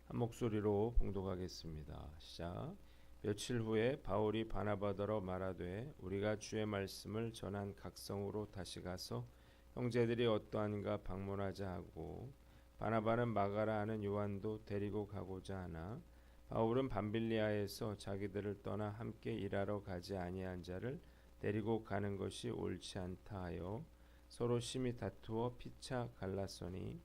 한 목소리로 봉독하겠습니다. 시작. 며칠 후에 바울이 바나바더러 말하되 우리가 주의 말씀을 전한 각성으로 다시 가서 형제들이 어떠한가 방문하자 하고 바나바는 마가라 하는 요한도 데리고 가고자 하나 바울은 밤빌리아에서 자기들을 떠나 함께 일하러 가지 아니한 자를 데리고 가는 것이 옳지 않다 하여 서로 심히 다투어 피차 갈랐으니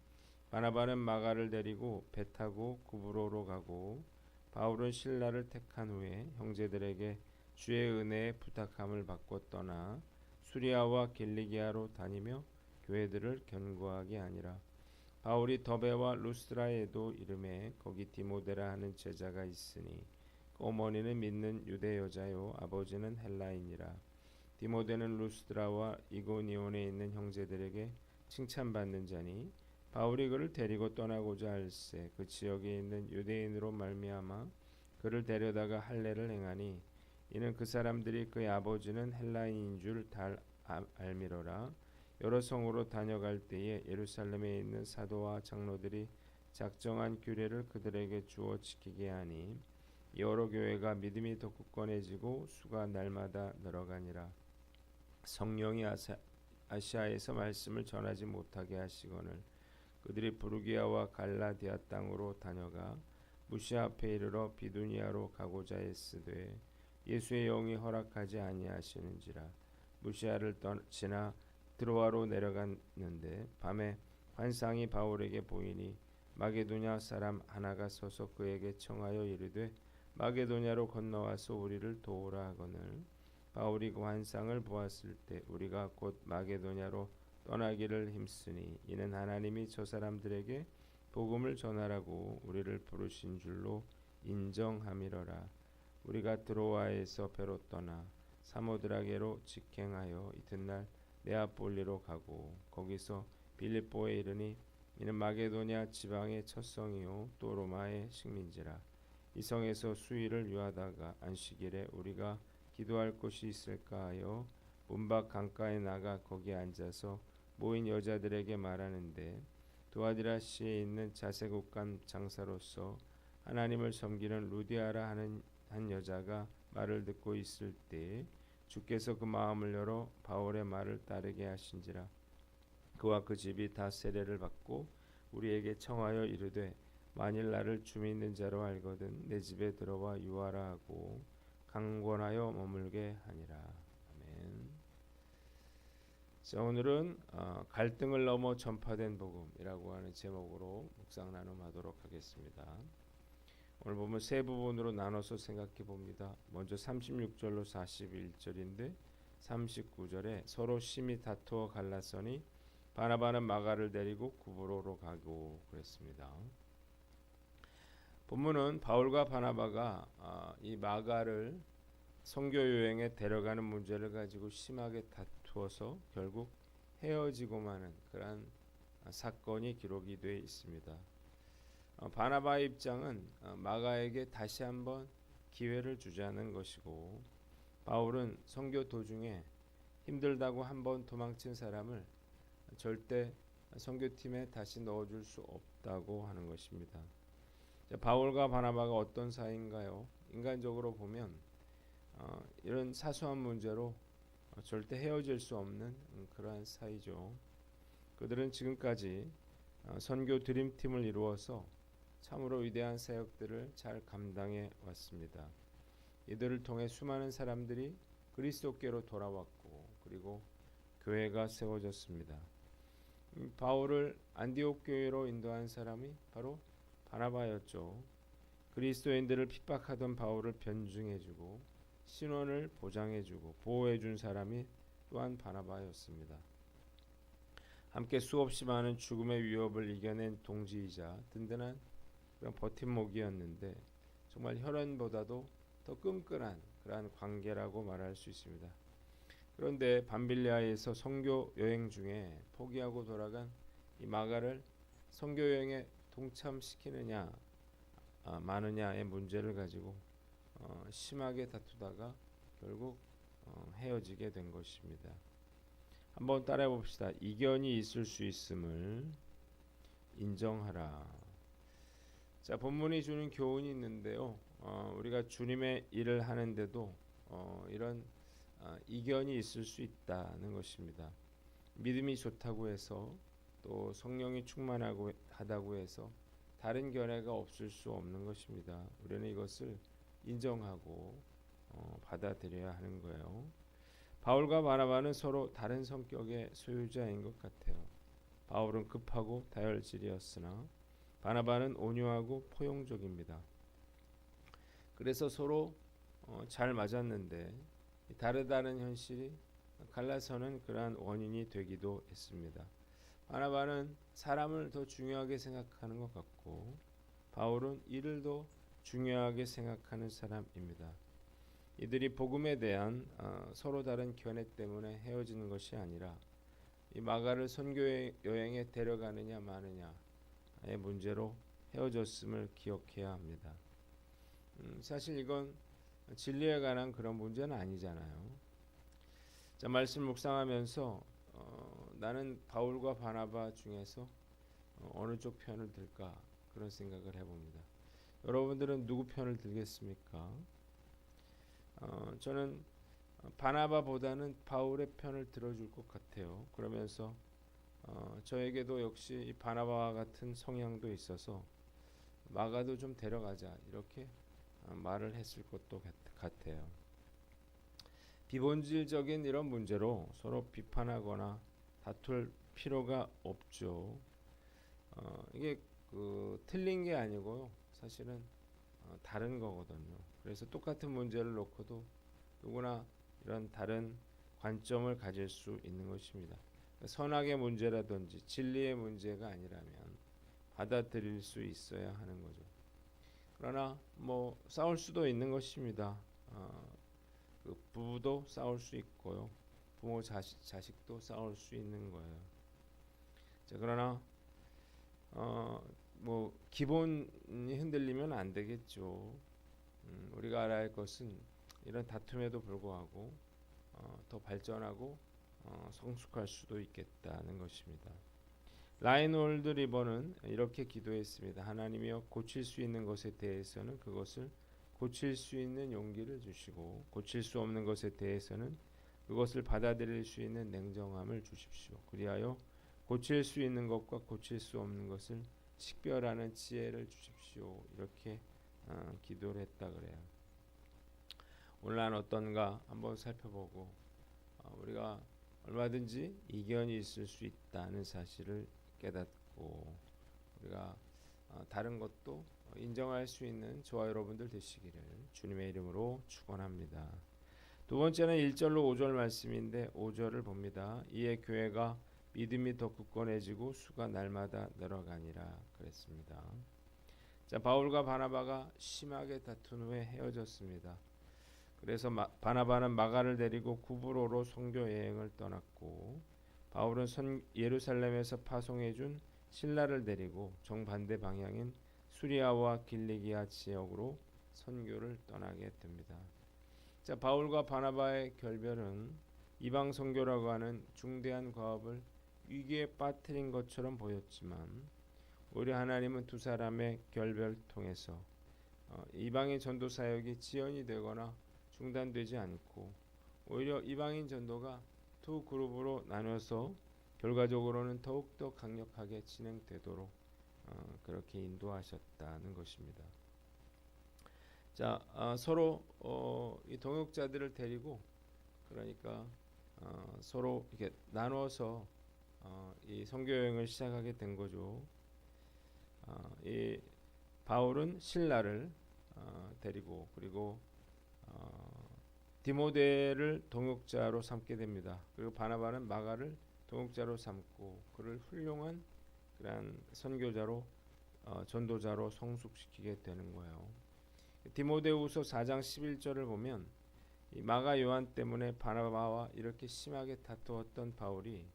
바나바는 마가를 데리고 배 타고 구브로로 가고 바울은 신라를 택한 후에 형제들에게 주의 은혜에 부탁함을 받고 떠나 수리아와 길리기아로 다니며 교회들을 견고하게 하니라. 바울이 더베와 루스드라에도 이름에 거기 디모데라 하는 제자가 있으니 그 어머니는 믿는 유대 여자요 아버지는 헬라인이라. 디모데는 루스드라와 이고니온에 있는 형제들에게 칭찬받는 자니 바울이 그를 데리고 떠나고자 할세 그 지역에 있는 유대인으로 말미암아 그를 데려다가 할례를 행하니 이는 그 사람들이 그의 아버지는 헬라인인 줄 다 알미러라. 여러 성으로 다녀갈 때에 예루살렘에 있는 사도와 장로들이 작정한 규례를 그들에게 주어 지키게 하니 여러 교회가 믿음이 더 굳건해지고 수가 날마다 늘어가니라. 성령이 아시아에서 말씀을 전하지 못하게 하시거늘 그들이 부르기아와 갈라디아 땅으로 다녀가 무시아 앞에 이르러 비두니아로 가고자 했으되 예수의 영이 허락하지 아니하시는지라. 무시아를 지나 드로아로 내려갔는데 밤에 환상이 바울에게 보이니 마게도냐 사람 하나가 서서 그에게 청하여 이르되 마게도냐로 건너와서 우리를 도우라 하거늘 바울이 그 환상을 보았을 때 우리가 곧 마게도냐로 떠나기를 힘쓰니 이는 하나님이 저 사람들에게 복음을 전하라고 우리를 부르신 줄로 인정함이러라. 우리가 드로아에서 배로 떠나 사모드라게로 직행하여 이튿날 네아폴리로 가고 거기서 빌립보에 이르니 이는 마게도냐 지방의 첫 성이요 또 로마의 식민지라. 이 성에서 수일을 유하다가 안식일에 우리가 기도할 곳이 있을까 하여 문밖 강가에 나가 거기 앉아서 모인 여자들에게 말하는데 두아디라시에 있는 자세국간 장사로서 하나님을 섬기는 루디아라 하는 한 여자가 말을 듣고 있을 때 주께서 그 마음을 열어 바울의 말을 따르게 하신지라. 그와 그 집이 다 세례를 받고 우리에게 청하여 이르되 만일 나를 주 믿는 자로 알거든 내 집에 들어와 유하라 하고 강권하여 머물게 하니라. 아멘. 자, 오늘은 갈등을 넘어 전파된 복음이라고 하는 제목으로 묵상 나눔하도록 하겠습니다. 오늘 보면 세 부분으로 나눠서 생각해 봅니다. 먼저 36절로 41절인데 39절에 서로 심히 다투어 갈랐으니 바나바는 마가를 데리고 구브로로 가고 그랬습니다. 본문은 바울과 바나바가 이 마가를 선교 여행에 데려가는 문제를 가지고 심하게 다투어서 결국 헤어지고 마는 그러한 사건이 기록이 되어 있습니다. 바나바의 입장은 마가에게 다시 한번 기회를 주자는 것이고 바울은 선교 도중에 힘들다고 한번 도망친 사람을 절대 선교팀에 다시 넣어줄 수 없다고 하는 것입니다. 바울과 바나바가 어떤 사이인가요? 인간적으로 보면 이런 사소한 문제로 절대 헤어질 수 없는 그러한 사이죠. 그들은 지금까지 선교 드림팀을 이루어서 참으로 위대한 사역들을 잘 감당해 왔습니다. 이들을 통해 수많은 사람들이 그리스도께로 돌아왔고 그리고 교회가 세워졌습니다. 바울을 안디옥 교회로 인도한 사람이 바로 바나바였죠. 그리스도인들을 핍박하던 바울을 변증해주고 신원을 보장해주고 보호해준 사람이 또한 바나바였습니다. 함께 수없이 많은 죽음의 위협을 이겨낸 동지이자 든든한 그런 버팀목이었는데 정말 혈연보다도 더 끈끈한 그러한 관계라고 말할 수 있습니다. 그런데 밤빌리아에서 선교 여행 중에 포기하고 돌아간 이 마가를 선교 여행에 동참시키느냐 마느냐의 문제를 가지고 심하게 다투다가 결국 헤어지게 된 것입니다. 한번 따라해 봅시다. 이견이 있을 수 있음을 인정하라. 자, 본문이 주는 교훈이 있는데요. 우리가 주님의 일을 하는데도 이런 이견이 있을 수 있다는 것입니다. 믿음이 좋다고 해서 또 성령이 충만하고 하다고 해서 다른 견해가 없을 수 없는 것입니다. 우리는 이것을 인정하고 받아들여야 하는 거예요. 바울과 바나바는 서로 다른 성격의 소유자인 것 같아요. 바울은 급하고 다혈질이었으나 바나바는 온유하고 포용적입니다. 그래서 서로 잘 맞았는데 다르다는 현실이 갈라서는 그러한 원인이 되기도 했습니다. 바나바는 사람을 더 중요하게 생각하는 것 같고 바울은 일을 더 중요하게 생각하는 사람입니다. 이들이 복음에 대한 서로 다른 견해 때문에 헤어지는 것이 아니라 이 마가를 선교 여행에 데려가느냐 마느냐의 문제로 헤어졌음을 기억해야 합니다. 사실 이건 진리에 관한 그런 문제는 아니잖아요. 자, 말씀 묵상하면서 나는 바울과 바나바 중에서 어느 쪽 편을 들까 그런 생각을 해봅니다. 여러분들은 누구 편을 들겠습니까? 저는 바나바보다는 바울의 편을 들어줄 것 같아요. 그러면서 저에게도 역시 이 바나바와 같은 성향도 있어서 마가도 좀 데려가자 이렇게 말을 했을 것도 같아요. 비본질적인 이런 문제로 서로 비판하거나 다툴 필요가 없죠. 이게 틀린 게 아니고요. 사실은 다른 거거든요. 그래서 똑같은 문제를 놓고도 누구나 이런 다른 관점을 가질 수 있는 것입니다. 선악의 문제라든지 진리의 문제가 아니라면 받아들일 수 있어야 하는 거죠. 그러나 뭐 싸울 수도 있는 것입니다. 그 부부도 싸울 수 있고요. 부모 자식도 싸울 수 있는 거예요. 자, 그러나 뭐 기본이 흔들리면 안 되겠죠. 우리가 알아야 할 것은 이런 다툼에도 불구하고 더 발전하고 성숙할 수도 있겠다는 것입니다. 라인홀드 리버는 이렇게 기도했습니다. 하나님이여 고칠 수 있는 것에 대해서는 그것을 고칠 수 있는 용기를 주시고 고칠 수 없는 것에 대해서는 그것을 받아들일 수 있는 냉정함을 주십시오. 그리하여 고칠 수 있는 것과 고칠 수 없는 것을 식별하는 지혜를 주십시오. 이렇게 기도를 했다 그래요. 오늘 난 어떤가 한번 살펴보고 우리가 얼마든지 이견이 있을 수 있다는 사실을 깨닫고 우리가 다른 것도 인정할 수 있는 저와 여러분들 되시기를 주님의 이름으로 축원합니다. 두 번째는 1절로 5절 말씀인데 5절을 봅니다. 이에 교회가 믿음이 더 굳건해지고 수가 날마다 늘어가니라 그랬습니다. 자, 바울과 바나바가 심하게 다툰 후에 헤어졌습니다. 그래서 바나바는 마가를 데리고 구브로로 선교 여행을 떠났고 바울은 예루살렘에서 파송해준 실라를 데리고 정반대 방향인 수리아와 길리기아 지역으로 선교를 떠나게 됩니다. 자, 바울과 바나바의 결별은 이방 선교라고 하는 중대한 과업을 위기에 빠뜨린 것처럼 보였지만 오히려 하나님은 두 사람의 결별을 통해서 이방인 전도 사역이 지연이 되거나 중단되지 않고 오히려 이방인 전도가 두 그룹으로 나눠서 결과적으로는 더욱더 강력하게 진행되도록 그렇게 인도하셨다는 것입니다. 자, 서로 이 동역자들을 데리고 그러니까 서로 이렇게 나눠서 이 선교 여행을 시작하게 된 거죠. 이 바울은 신라를 데리고 그리고 디모데를 동역자로 삼게 됩니다. 그리고 바나바는 마가를 동역자로 삼고 그를 훌륭한 그런 선교자로 전도자로 성숙시키게 되는 거예요. 디모데후서 4장 11절을 보면 이 마가 요한 때문에 바나바와 이렇게 심하게 다투었던 바울이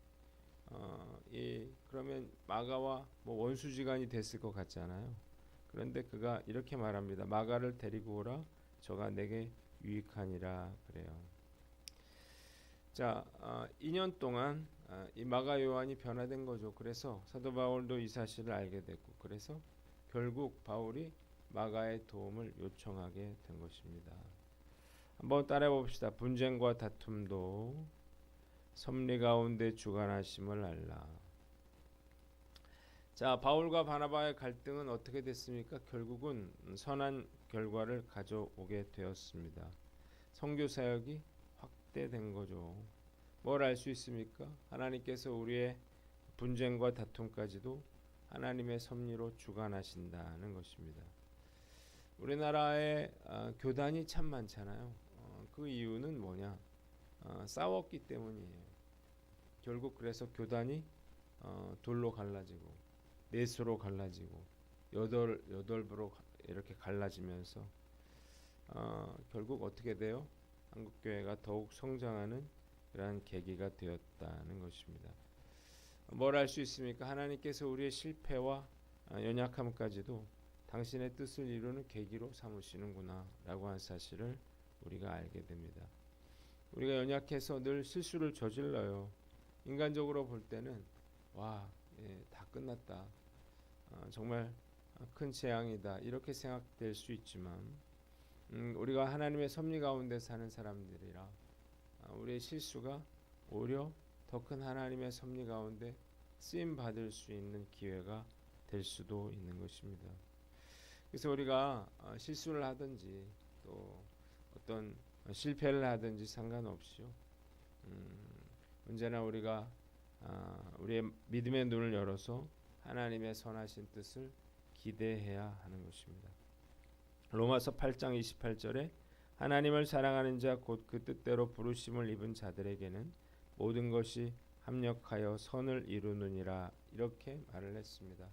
그러면 마가와 뭐 원수지간이 됐을 것 같잖아요. 그런데 그가 이렇게 말합니다. 마가를 데리고 오라. 저가 내게 유익하니라 그래요. 자, 2년 동안 이 마가 요한이 변화된 거죠. 그래서 사도 바울도 이 사실을 알게 됐고 그래서 결국 바울이 마가의 도움을 요청하게 된 것입니다. 한번 따라해 봅시다. 분쟁과 다툼도 섭리 가운데 주관하심을 알라. 자, 바울과 바나바의 갈등은 어떻게 됐습니까? 결국은 선한 결과를 가져오게 되었습니다. 선교 사역이 확대된 거죠. 뭘 알 수 있습니까? 하나님께서 우리의 분쟁과 다툼까지도 하나님의 섭리로 주관하신다는 것입니다. 우리나라에 교단이 참 많잖아요. 그 이유는 뭐냐? 싸웠기 때문이에요. 결국 그래서 교단이 둘로 갈라지고 넷으로 갈라지고 여덟부로 이렇게 갈라지면서 결국 어떻게 돼요? 한국교회가 더욱 성장하는 그러한 계기가 되었다는 것입니다. 뭘 알 수 있습니까? 하나님께서 우리의 실패와 연약함까지도 당신의 뜻을 이루는 계기로 삼으시는구나 라고 하는 사실을 우리가 알게 됩니다. 우리가 연약해서 늘 실수를 저질러요. 인간적으로 볼 때는 다 끝났다. 정말 큰 재앙이다. 이렇게 생각될 수 있지만 우리가 하나님의 섭리 가운데 사는 사람들이라 우리의 실수가 오히려 더 큰 하나님의 섭리 가운데 쓰임 받을 수 있는 기회가 될 수도 있는 것입니다. 그래서 우리가 실수를 하든지 또 어떤 실패를 하든지 상관없이요. 언제나 우리가 우리의 믿음의 눈을 열어서 하나님의 선하신 뜻을 기대해야 하는 것입니다. 로마서 8장 28절에 하나님을 사랑하는 자 곧 그 뜻대로 부르심을 입은 자들에게는 모든 것이 합력하여 선을 이루느니라 이렇게 말을 했습니다.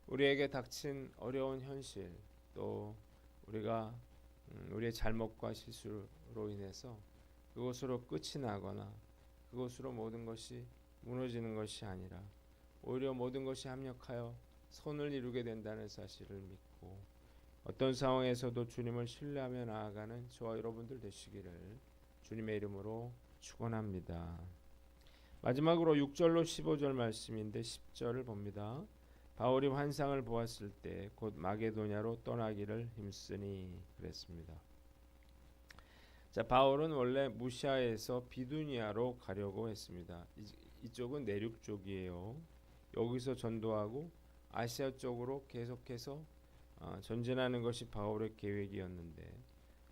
우리에게 닥친 어려운 현실 또 우리가 우리의 잘못과 실수로 인해서 그것으로 끝이 나거나 그것으로 모든 것이 무너지는 것이 아니라 오히려 모든 것이 합력하여 선을 이루게 된다는 사실을 믿고 어떤 상황에서도 주님을 신뢰하며 나아가는 저와 여러분들 되시기를 주님의 이름으로 축원합니다. 마지막으로 6절로 15절 말씀인데 10절을 봅니다. 바울이 환상을 보았을 때 곧 마게도냐로 떠나기를 힘쓰니 그랬습니다. 자, 바울은 원래 무시아에서 비두니아로 가려고 했습니다. 이쪽은 내륙 쪽이에요. 여기서 전도하고 아시아 쪽으로 계속해서 전진하는 것이 바울의 계획이었는데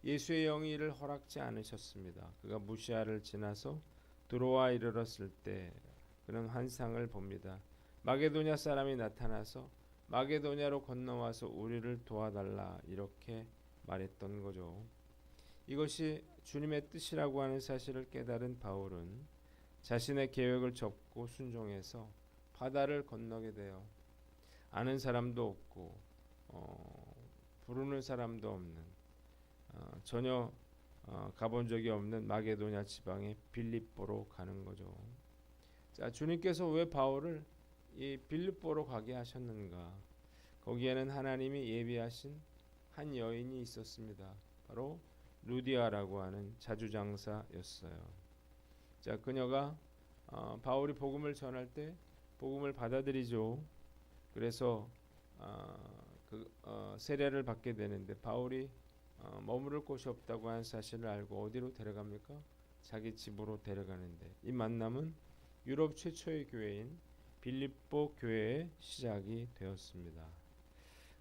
예수의 영이 이를 허락지 않으셨습니다. 그가 무시아를 지나서 드로아 이르렀을 때 그는 환상을 봅니다. 마게도냐 사람이 나타나서 마게도냐로 건너와서 우리를 도와달라 이렇게 말했던 거죠. 이것이 주님의 뜻이라고 하는 사실을 깨달은 바울은 자신의 계획을 접고 순종해서 바다를 건너게 돼요. 아는 사람도 없고 부르는 사람도 없는 전혀 가본 적이 없는 마게도냐 지방의 빌립보로 가는 거죠. 자, 주님께서 왜 바울을 이 빌립보로 가게 하셨는가? 거기에는 하나님이 예비하신 한 여인이 있었습니다. 바로 루디아라고 하는 자주장사였어요. 자, 그녀가 바울이 복음을 전할 때 복음을 받아들이죠. 그래서 세례를 받게 되는데 바울이 머무를 곳이 없다고 하는 사실을 알고 어디로 데려갑니까? 자기 집으로 데려가는데 이 만남은 유럽 최초의 교회인 빌립보 교회의 시작이 되었습니다.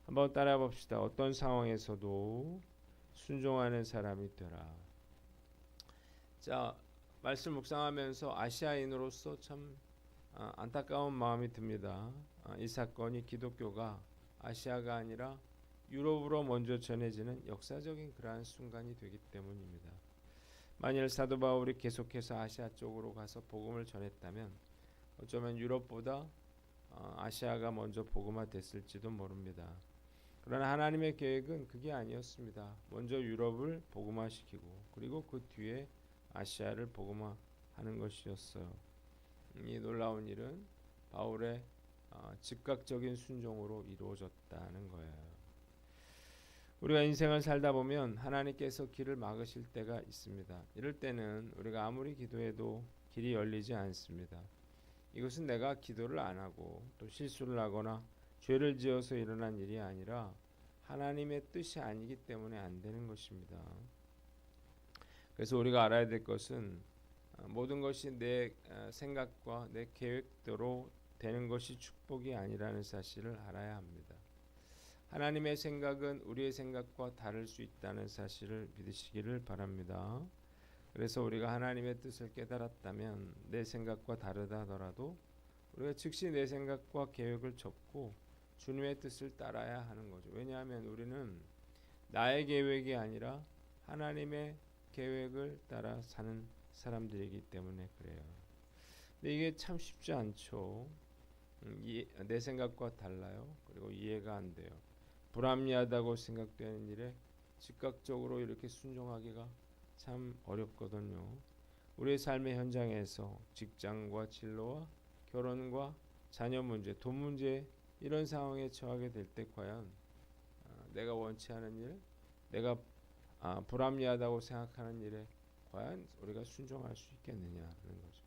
한번 따라해 봅시다. 어떤 상황에서도 순종하는 사람이 되라. 자, 말씀 묵상하면서 아시아인으로서 참 안타까운 마음이 듭니다. 이 사건이 기독교가 아시아가 아니라 유럽으로 먼저 전해지는 역사적인 그러한 순간이 되기 때문입니다. 만일 사도 바울이 계속해서 아시아 쪽으로 가서 복음을 전했다면 어쩌면 유럽보다 아시아가 먼저 복음화됐을지도 모릅니다. 그러나 하나님의 계획은 그게 아니었습니다. 먼저 유럽을 복음화시키고 그리고 그 뒤에 아시아를 복음화하는 것이었어요. 이 놀라운 일은 바울의 즉각적인 순종으로 이루어졌다는 거예요. 우리가 인생을 살다 보면 하나님께서 길을 막으실 때가 있습니다. 이럴 때는 우리가 아무리 기도해도 길이 열리지 않습니다. 이것은 내가 기도를 안 하고 또 실수를 하거나 죄를 지어서 일어난 일이 아니라 하나님의 뜻이 아니기 때문에 안 되는 것입니다. 그래서 우리가 알아야 될 것은 모든 것이 내 생각과 내 계획대로 되는 것이 축복이 아니라는 사실을 알아야 합니다. 하나님의 생각은 우리의 생각과 다를 수 있다는 사실을 믿으시기를 바랍니다. 그래서 우리가 하나님의 뜻을 깨달았다면 내 생각과 다르다 하더라도 우리가 즉시 내 생각과 계획을 접고 주님의 뜻을 따라야 하는 거죠. 왜냐하면 우리는 나의 계획이 아니라 하나님의 계획을 따라 사는 사람들이기 때문에 그래요. 근데 이게 참 쉽지 않죠. 내 생각과 달라요. 그리고 이해가 안 돼요. 불합리하다고 생각되는 일에 즉각적으로 이렇게 순종하기가 참 어렵거든요. 우리의 삶의 현장에서 직장과 진로와 결혼과 자녀 문제, 돈 문제 이런 상황에 처하게 될 때 과연 내가 원치 않은 일, 내가 불합리하다고 생각하는 일에 과연 우리가 순종할 수 있겠느냐 하는 거죠.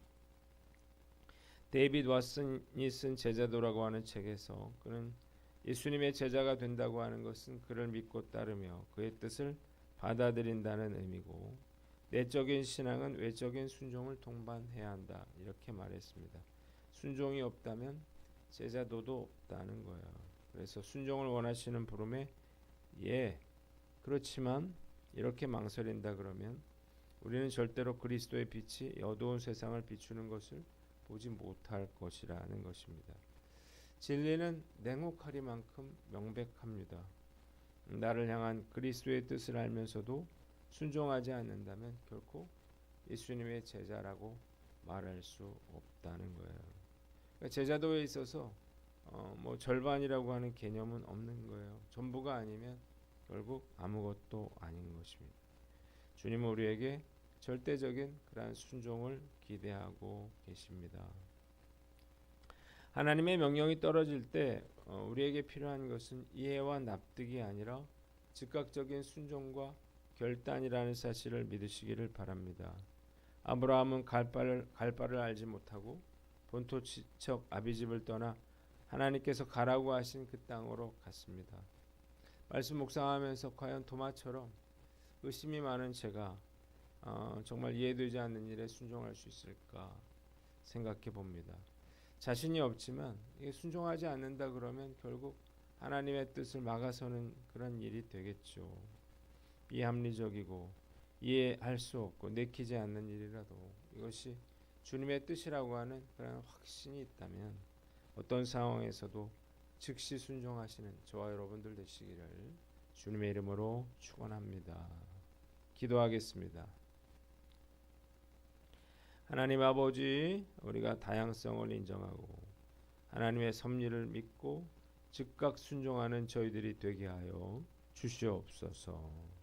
데이빗 왓슨이 쓴 제자도라고 하는 책에서 그는 예수님의 제자가 된다고 하는 것은 그를 믿고 따르며 그의 뜻을 받아들인다는 의미고 내적인 신앙은 외적인 순종을 동반해야 한다 이렇게 말했습니다. 순종이 없다면 제자도도 없다는 거예요. 그래서 순종을 원하시는 부름에 그렇지만 이렇게 망설인다 그러면 우리는 절대로 그리스도의 빛이 어두운 세상을 비추는 것을 보지 못할 것이라는 것입니다. 진리는 냉혹하리만큼 명백합니다. 나를 향한 그리스도의 뜻을 알면서도 순종하지 않는다면 결코 예수님의 제자라고 말할 수 없다는 거예요. 그러니까 제자도에 있어서 절반이라고 하는 개념은 없는 거예요. 전부가 아니면 결국 아무것도 아닌 것입니다. 주님은 우리에게 절대적인 그러한 순종을 기대하고 계십니다. 하나님의 명령이 떨어질 때 우리에게 필요한 것은 이해와 납득이 아니라 즉각적인 순종과 결단이라는 사실을 믿으시기를 바랍니다. 아브라함은 갈 바를 알지 못하고 본토 친척 아비집을 떠나 하나님께서 가라고 하신 그 땅으로 갔습니다. 말씀 묵상하면서 과연 도마처럼 의심이 많은 제가 정말 이해되지 않는 일에 순종할 수 있을까 생각해 봅니다. 자신이 없지만 이게 순종하지 않는다 그러면 결국 하나님의 뜻을 막아서는 그런 일이 되겠죠. 비합리적이고 이해할 수 없고 내키지 않는 일이라도 이것이 주님의 뜻이라고 하는 그런 확신이 있다면 어떤 상황에서도 즉시 순종하시는 저와 여러분들 되시기를 주님의 이름으로 축원합니다. 기도하겠습니다. 하나님 아버지, 우리가 다양성을 인정하고 하나님의 섭리를 믿고 즉각 순종하는 저희들이 되게 하여 주시옵소서.